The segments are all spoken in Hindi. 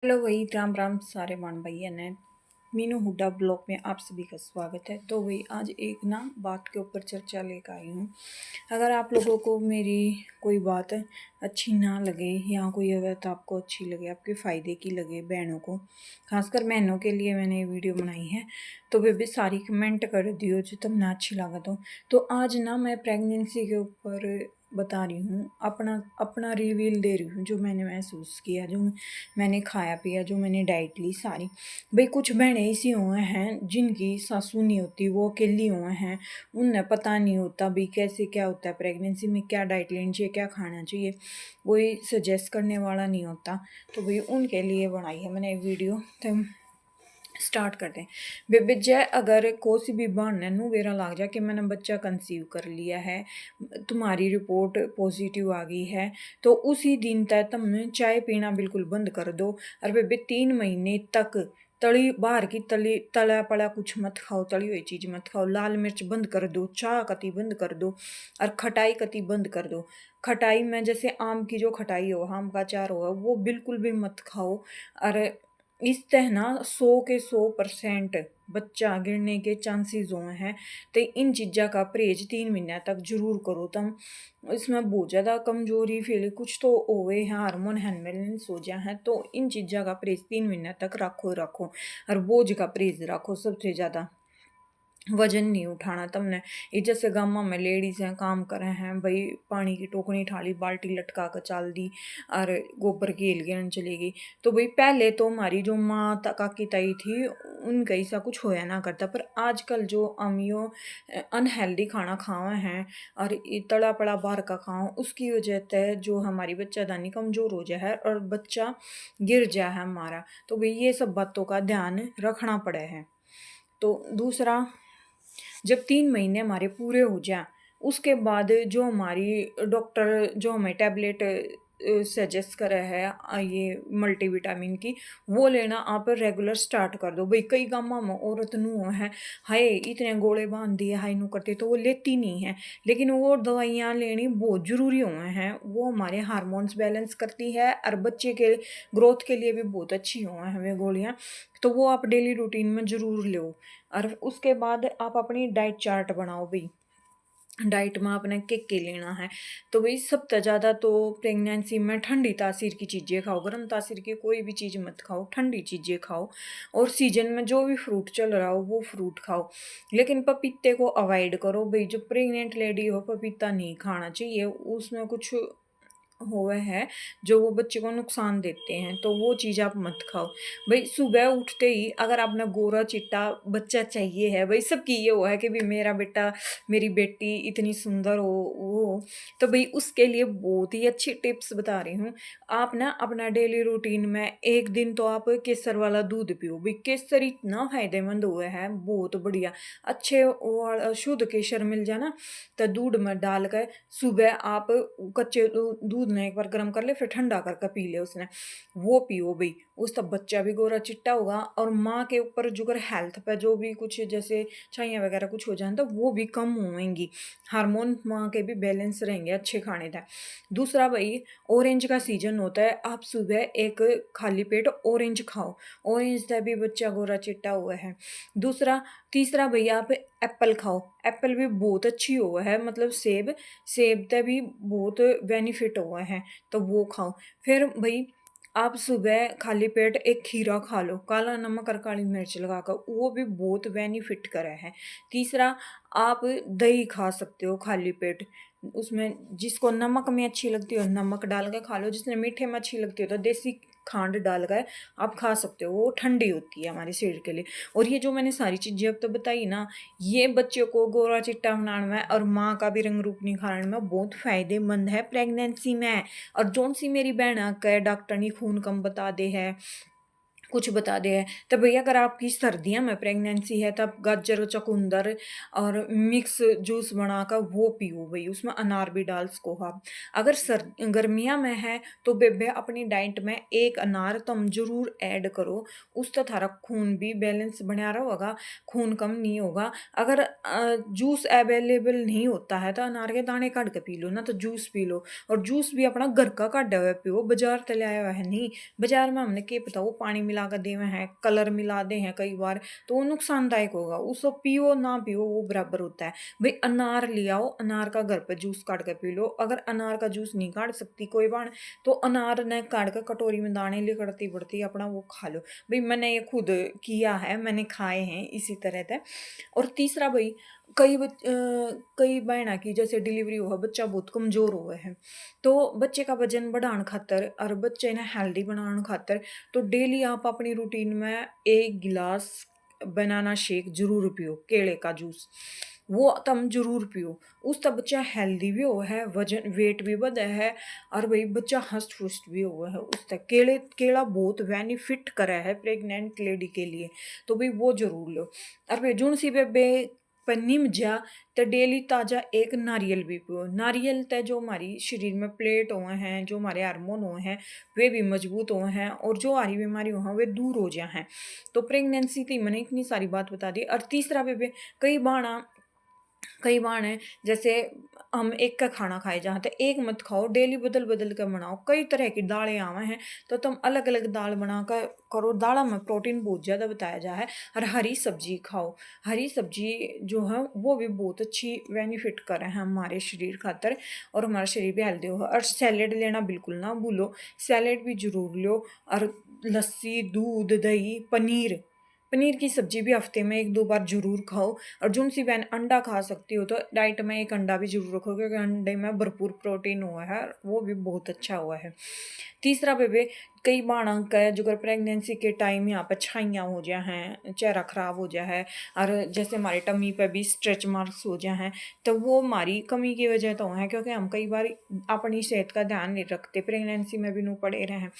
हेलो भाई, राम राम सारे मान भाई ने मीनू हुड्डा ब्लॉग में आप सभी का स्वागत है। तो भाई आज एक ना बात के ऊपर चर्चा लेकर आई हूँ। अगर आप लोगों को मेरी कोई बात अच्छी ना लगे या कोई अगर तो आपको अच्छी लगे, आपके फ़ायदे की लगे, बहनों को, खासकर बहनों के लिए मैंने ये वीडियो बनाई है, तो वे भी सारी कमेंट कर दियो जो तुम ना अच्छी लागत हो। तो आज ना मैं प्रेगनेंसी के ऊपर बता रही हूँ, अपना अपना रिवील दे रही हूँ, जो मैंने महसूस किया, जो मैंने खाया पिया, जो मैंने डाइट ली सारी। भाई कुछ बहनें ऐसी हुए हैं जिनकी सासू नहीं होती, वो अकेली हुए हैं, उन्हें पता नहीं होता भी कैसे क्या होता है प्रेगनेंसी में, क्या डाइट लेनी चाहिए, क्या खाना चाहिए, कोई सजेस्ट करने वाला नहीं होता। तो भाई उनके लिए बनाई है मैंने वीडियो। तो स्टार्ट करते हैं। बेबे जय अगर कोई भी बहाने नू वेरा लग जा कि मैंने बच्चा कंसीव कर लिया है, तुम्हारी रिपोर्ट पॉजिटिव आ गई है, तो उसी दिन तक तुम चाय पीना बिल्कुल बंद कर दो। और बेबे 3 महीने तक तली बाहर की तला पड़ा कुछ मत खाओ, तली हुई चीज़ मत खाओ, लाल मिर्च बंद कर दो, चाय कति बंद कर दो, और खटाई कति बंद कर दो। खटाई में जैसे आम की जो खटाई हो, आम का अचार हो, वो बिल्कुल भी मत खाओ। और इस तरह 100% बच्चा गिरने के चांसेस हुए हैं। तो इन चीज़ों का परहेज 3 महीने तक जरूर करो तुम। इसमें बहुत ज़्यादा कमजोरी फील कुछ तो होवे हैं, हार्मोन इम्बैलेंस हो जाए हैं, तो इन चीज़ों का परहेज 3 महीने तक रखो। और बोझ का परहेज रखो, सबसे ज़्यादा वजन नहीं उठाना तुमने। ये जैसे गाँव में लेडीज हैं, काम कर रहे हैं भाई, पानी की टोकनी ठाली, बाल्टी लटका कर चाल दी, और गोबर की हिल चली गई। तो भाई पहले तो हमारी जो माँ काकी ताई थी, उनका ऐसा कुछ होया ना करता, पर आजकल जो अमियो अनहेल्दी खाना खावा हैं और ये तला पड़ा बाहर का खाओ, उसकी वजह से जो हमारी बच्चादानी कमज़ोर हो जाए है और बच्चा गिर जाए है हमारा। तो भाई ये सब बातों का ध्यान रखना पड़े है। तो दूसरा, जब 3 महीने हमारे पूरे हो जाएँ, उसके बाद जो हमारी डॉक्टर जो हमें टैबलेट सजेस्ट करे है, ये मल्टीविटामिन की, वो लेना आप रेगुलर स्टार्ट कर दो। भई कई गाँव में औरत नू है, हाय इतने गोले बाँध दिए, हाय नू करते, तो वो लेती नहीं है। लेकिन वो दवाइयाँ लेनी बहुत ज़रूरी हुए हैं, वो हमारे हार्मोन्स बैलेंस करती है और बच्चे के ग्रोथ के लिए भी बहुत अच्छी हुए हैं वे गोलियाँ। तो वो आप डेली रूटीन में ज़रूर लो। और उसके बाद आप अपनी डाइट चार्ट बनाओ भई। डाइट में आपने के लेना है। तो भई सबसे ज़्यादा तो प्रेगनेंसी में ठंडी तासीर की चीज़ें खाओ, गर्म तासीर की कोई भी चीज़ मत खाओ, ठंडी चीज़ें खाओ। और सीजन में जो भी फ्रूट चल रहा हो वो फ्रूट खाओ। लेकिन पपीते को अवॉइड करो भई, जो प्रेग्नेंट लेडी हो पपीता नहीं खाना चाहिए, उसमें कुछ हुआ है जो वो बच्चे को नुकसान देते हैं, तो वो चीज़ आप मत खाओ। भई सुबह उठते ही अगर आपने गोरा-चिट्टा बच्चा चाहिए है, भई सबकी ये वो है कि भई मेरा बेटा, मेरी बेटी इतनी सुंदर हो, वो हो, तो भई उसके लिए बहुत ही अच्छी टिप्स बता रही हूँ। आप ना अपना डेली रूटीन में 1 दिन तो आप केसर वाला दूध पियो। भई केसर इतना फ़ायदेमंद हुआ है, बहुत बढ़िया। अच्छे शुद्ध केसर मिल जाए ना, तो दूध में डाल कर सुबह आप कच्चे दूध में एक बार गर्म कर ले, फिर ठंडा करके पी ले उसने, वो पियो भई। उससे बच्चा भी गोरा चिट्टा होगा और माँ के ऊपर जो अगर हेल्थ पे जो भी कुछ जैसे छाइयाँ वगैरह कुछ हो जाए तो वो भी कम होएँगी। हार्मोन माँ के भी बैलेंस रहेंगे अच्छे खाने से। दूसरा भई, ऑरेंज का सीज़न होता है, आप सुबह एक खाली पेट ऑरेंज खाओ, ऑरेंज से भी बच्चा गोरा चिट्टा हुआ है। दूसरा तीसरा भैया आप एप्पल खाओ, एप्पल भी बहुत अच्छी हुआ है, मतलब सेब, सेब से भी बहुत बेनिफिट हुआ है, तो वो खाओ। फिर भई आप सुबह खाली पेट एक खीरा खा लो, काला नमक और काली मिर्च लगाकर, वो भी बहुत बेनिफिट करे है। तीसरा, आप दही खा सकते हो खाली पेट, उसमें जिसको नमक में अच्छी लगती हो नमक डाल के खा लो, जिसने मीठे में अच्छी लगती हो तो देसी खांड डाल कर आप खा सकते हो, वो ठंडी होती है हमारे शरीर के लिए। और ये जो मैंने सारी चीज़ें अब तो बताई ना, ये बच्चों को गोरा चिट्टा बनाने में और माँ का भी रंग रूप निखारने में बहुत फ़ायदेमंद है प्रेगनेंसी में। और जौन सी मेरी बहन आकर डॉक्टर ने खून कम बता दे है, कुछ बता दे है। तो भैया अगर आपकी सर्दियाँ में प्रेगनेंसी है तब गाजर, चुकंदर और मिक्स जूस बनाकर वो पियो भई, उसमें अनार भी डाल सको आप। अगर गर्मियाँ में है तो बेबे अपनी डाइट में 1 अनार तुम ज़रूर ऐड करो, उससे थारा खून भी बैलेंस बना रहेगा, खून कम नहीं होगा। अगर जूस अवेलेबल नहीं होता है तो अनार के दाने काट के पी लो, ना तो जूस पी लो, और जूस भी अपना घर का काढ़ा हुआ पियो, बाज़ार से लाया हुआ है नहीं। बाज़ार में हमने क्या पता वो पानी मिला कर देवे हैं, कलर मिला दे हैं कई बार, तो वो नुकसानदायक होगा। उसको पियो ना पियो वो बराबर होता है। भई अनार ले आओ, अनार का घर पे जूस काट के पी लो। अगर अनार का जूस नहीं काट सकती कोई बात, तो अनार ने काट कर कटोरी में दाने लिकड़ती-पड़ती अपना वो खा लो। भई मैंने ये खुद किया है, मैंने खाए हैं इसी तरह से। और तीसरा भई कई बहना की जैसे डिलीवरी हुआ, बच्चा बहुत कमज़ोर हुआ है, तो बच्चे का वज़न बढ़ाने खातिर और बच्चे ने हेल्दी बनाने खातिर तो डेली आप अपनी रूटीन में 1 गिलास बनाना शेक ज़रूर पियो, केले का जूस, वो तुम ज़रूर पियो। उससे बच्चा हेल्दी भी हुआ है, वज़न वेट भी बढ़ा है, और भई बच्चा हष्ट-पुष्ट भी हुआ है। उससे केला बहुत बेनिफिट करे है प्रेग्नेंट लेडी के लिए, तो भई वो ज़रूर लो। और भई जुन सी बेबे पे निम जा तो डेली ताज़ा एक नारियल भी पियो। नारियल ते जो हमारी शरीर में प्लेट हुए हैं, जो हमारे हार्मोन हुए हैं, वे भी मजबूत हुए हैं, और जो सारी बीमारी हुए हैं वे दूर हो जाए हैं। तो प्रेगनेंसी की मैंने इतनी सारी बात बता दी। और तीसरा बेबे कई बार है जैसे हम एक का खाना खाए जहाँ तो एक मत खाओ, डेली बदल बदल कर बनाओ। कई तरह की दालें आवे हैं तो तुम अलग अलग दाल बना कर करो। दालों में प्रोटीन बहुत ज़्यादा बताया जा है। और हरी सब्जी खाओ, हरी सब्जी जो है वो भी बहुत अच्छी बेनिफिट करे हैं हमारे शरीर खातर, और हमारा शरीर भी हेल्दी होगा। और सैलेड लेना बिल्कुल ना भूलो, सैलेड भी जरूर लो। और लस्सी, दूध, दही, पनीर की सब्जी भी हफ्ते में 1-2 बार ज़रूर खाओ। और जुन सी बहन अंडा खा सकती हो तो डाइट में 1 अंडा भी ज़रूर रखो, क्योंकि अंडे में भरपूर प्रोटीन हुआ है, वो भी बहुत अच्छा हुआ है। तीसरा बेबे कई बार का है जो अगर प्रेगनेंसी के टाइम यहाँ पर छाइयाँ हो जाए हैं, चेहरा ख़राब हो जाए है, और जैसे हमारे टमी पे भी स्ट्रेच मार्क्स हो जाए हैं, तो वो हमारी कमी की वजह तो है, क्योंकि हम कई बार अपनी सेहत का ध्यान नहीं रखते, प्रेगनेंसी में भी नू पड़े रहे हैं।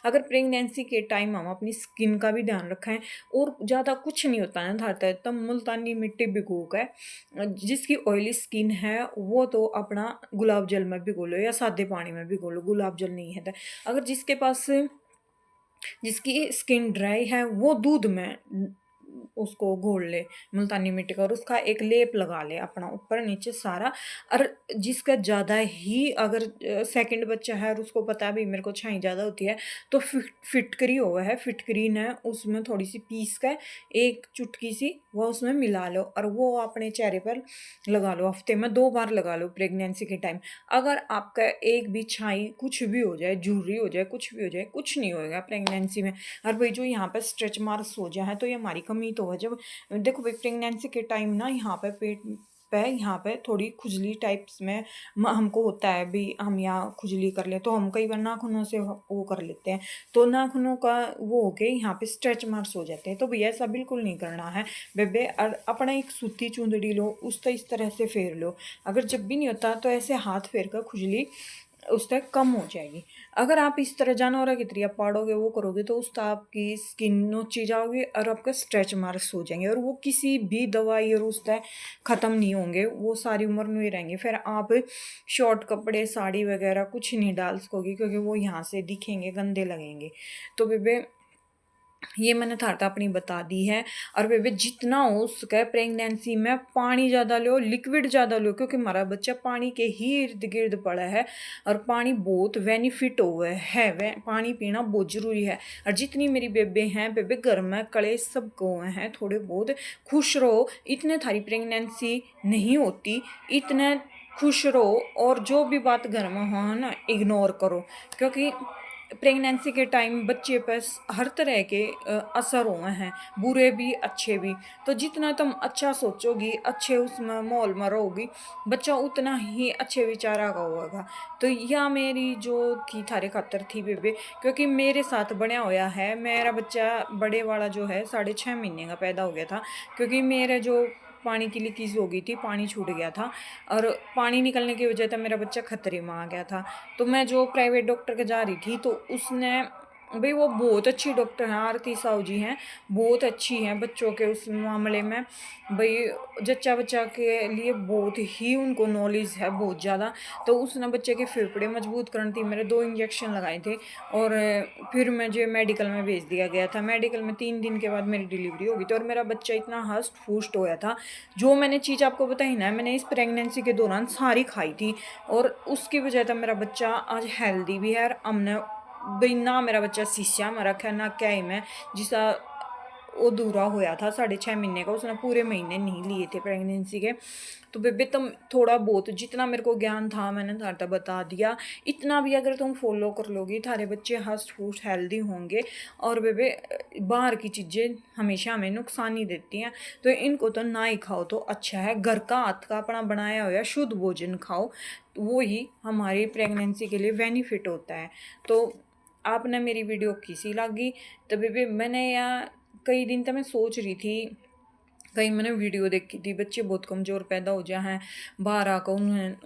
अगर प्रेगनेंसी के टाइम हम अपनी स्किन का भी ध्यान रखें, और ज़्यादा कुछ नहीं होता है था तब मुल्तानी मिट्टी भिगो कर, जिसकी ऑयली स्किन है वो तो अपना गुलाब जल में भिगो लो या सादे पानी में भिगो लो, गुलाब जल नहीं है तो। अगर जिसकी स्किन ड्राई है वो दूध में उसको घोल ले मुल्तानी मिट्टी का, और उसका एक लेप लगा ले अपना ऊपर नीचे सारा। और जिसका ज़्यादा ही अगर सेकंड बच्चा है और उसको पता है भी मेरे को छाई ज़्यादा होती है, तो फिटकरी हुआ है, फिटकरी ने उसमें थोड़ी सी पीस कर एक चुटकी सी वो उसमें मिला लो, और वो अपने चेहरे पर लगा लो। हफ्ते में 2 बार लगा लो प्रेगनेंसी के टाइम। अगर आपका एक भी छाई कुछ भी हो जाए, झुर्री हो जाए, कुछ भी हो जाए, कुछ नहीं होएगा प्रेगनेंसी में। और भाई जो यहाँ पे स्ट्रेच मार्क्स हो जाए तो ये हमारी कमी तो है। जब देखो भाई प्रेगनेंसी के टाइम ना यहाँ पे पेट पे यहाँ पे थोड़ी खुजली टाइप्स में हमको होता है भी, हम यहाँ खुजली कर ले तो हम कई बार नाखूनों से वो कर लेते हैं, तो नाखूनों का वो हो के यहाँ पे स्ट्रेच मार्क्स हो जाते हैं। तो भैया ऐसा बिल्कुल नहीं करना है बेबे। और अपना एक सूती चुंदड़ी लो, उससे इस तरह से फेर लो। अगर जब भी नहीं होता तो ऐसे हाथ फेर कर खुजली उस तक कम हो जाएगी। अगर आप इस तरह जानवर की तरह पाड़ोगे वो करोगे तो उस आपकी स्किन नोची जाओगी और आपका स्ट्रेच मार्क्स हो जाएंगे, और वो किसी भी दवाई और उस तक ख़त्म नहीं होंगे, वो सारी उम्र में ही रहेंगे। फिर आप शॉर्ट कपड़े, साड़ी वगैरह कुछ नहीं डाल सकोगी, क्योंकि वो यहाँ से दिखेंगे, गंदे लगेंगे। तो बेबे ये मैंने थारता अपनी बता दी है। और बेबे जितना हो सके प्रेगनेंसी में पानी ज़्यादा लो, लिक्विड ज़्यादा लो, क्योंकि हमारा बच्चा पानी के ही इर्द गिर्द पड़ा है, और पानी बहुत बेनिफिट हुआ है, वह पानी पीना बहुत ज़रूरी है। और जितनी मेरी बेबे हैं बेबे घर में कड़े सबको हुए हैं, थोड़े बहुत खुश रहो। इतने थारी प्रेगनेंसी नहीं होती, इतने खुश रहो, और जो भी बात घर में हो ना इग्नोर करो, क्योंकि प्रेगनेंसी के टाइम बच्चे पर हर तरह के असर हुए हैं, बुरे भी अच्छे भी। तो जितना तुम अच्छा सोचोगी, अच्छे उसमें माहौल में रहोगी, बच्चा उतना ही अच्छे विचारा का होगा। तो यह मेरी जो थी थारे खातर थी बेबे, क्योंकि मेरे साथ बना होया है। मेरा बच्चा बड़े वाला जो है 6.5 महीने का पैदा हो गया था, क्योंकि मेरे जो पानी की लीकेज हो गई थी, पानी छूट गया था, और पानी निकलने की वजह से मेरा बच्चा खतरे में आ गया था। तो मैं जो प्राइवेट डॉक्टर के जा रही थी तो उसने भाई वो बहुत अच्छी डॉक्टर हैं, आरती साहू जी हैं, बहुत अच्छी हैं बच्चों के उस मामले में। भाई जच्चा बच्चा के लिए बहुत ही उनको नॉलेज है, बहुत ज़्यादा। तो उसने बच्चे के फेफड़े मजबूत करनी थी, मेरे 2 इंजेक्शन लगाए थे और फिर मुझे मेडिकल में भेज दिया गया था। मेडिकल में 3 दिन के बाद मेरी डिलीवरी हो गई थी और मेरा बच्चा इतना हष्ट पुष्ट होया था। जो मैंने चीज़ आपको बताई ना, मैंने इस प्रेगनेंसी के दौरान सारी खाई थी और उसकी वजह से मेरा बच्चा आज हेल्दी भी है। और हमने बई ना मेरा बच्चा शीशा में रखा ना क्या ही मैं जिसा वो दूरा होया था 6.5 महीने का, उसने पूरे महीने नहीं लिए थे प्रेगनेंसी के। तो बेबे तुम थोड़ा बहुत जितना मेरे को ज्ञान था मैंने थारा बता दिया। इतना भी अगर तुम फॉलो कर लोगी थारे बच्चे हष्ट पुष्ट हेल्दी होंगे। और बेबे बाहर की चीज़ें हमेशा हमें नुकसान ही देती हैं, तो इनको तो ना ही खाओ तो अच्छा है। घर का हाथ का अपना बनाया हुआ शुद्ध भोजन खाओ, वो ही हमारी प्रेगनेंसी के लिए बेनिफिट होता है। तो आपने मेरी वीडियो कैसी लगी? तो बेबी मैंने यहाँ कई दिन तक मैं सोच रही थी, कहीं मैंने वीडियो देखी थी बच्चे बहुत कमज़ोर पैदा हो जाए हैं, बाहर आकर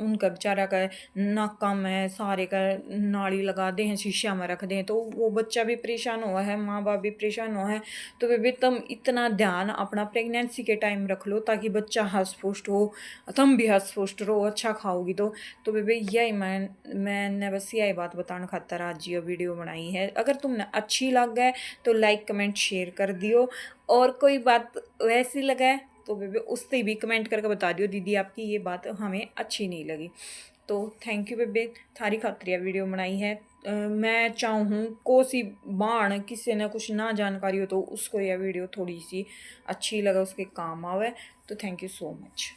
उनका बेचारा का नाक कम है, सारे का नाड़ी लगा दे हैं, शीशा में रख दें, तो वो बच्चा भी परेशान हुआ है, माँ बाप भी परेशान हुआ है। तो बेबी तुम इतना ध्यान अपना प्रेगनेंसी के टाइम रख लो ताकि बच्चा हष्ट पुष्ट हो, तुम भी हष्ट पुष्ट रहो, अच्छा खाओगी तो बेबी यही मैंने बस यही बात बताने खातर आज ये वीडियो बनाई है। अगर तुमने अच्छी लग गए तो लाइक कमेंट शेयर कर दियो, और कोई बात वैसी लगा है तो बेबी उससे भी कमेंट करके बता दियो दीदी आपकी ये बात हमें अच्छी नहीं लगी। तो थैंक यू बेबे, थारी खातिर वीडियो बनाई है। मैं चाहूँ कोसी बाण किसी ने कुछ ना जानकारी हो तो उसको यह वीडियो थोड़ी सी अच्छी लगा, उसके काम आवे। तो थैंक यू सो मच।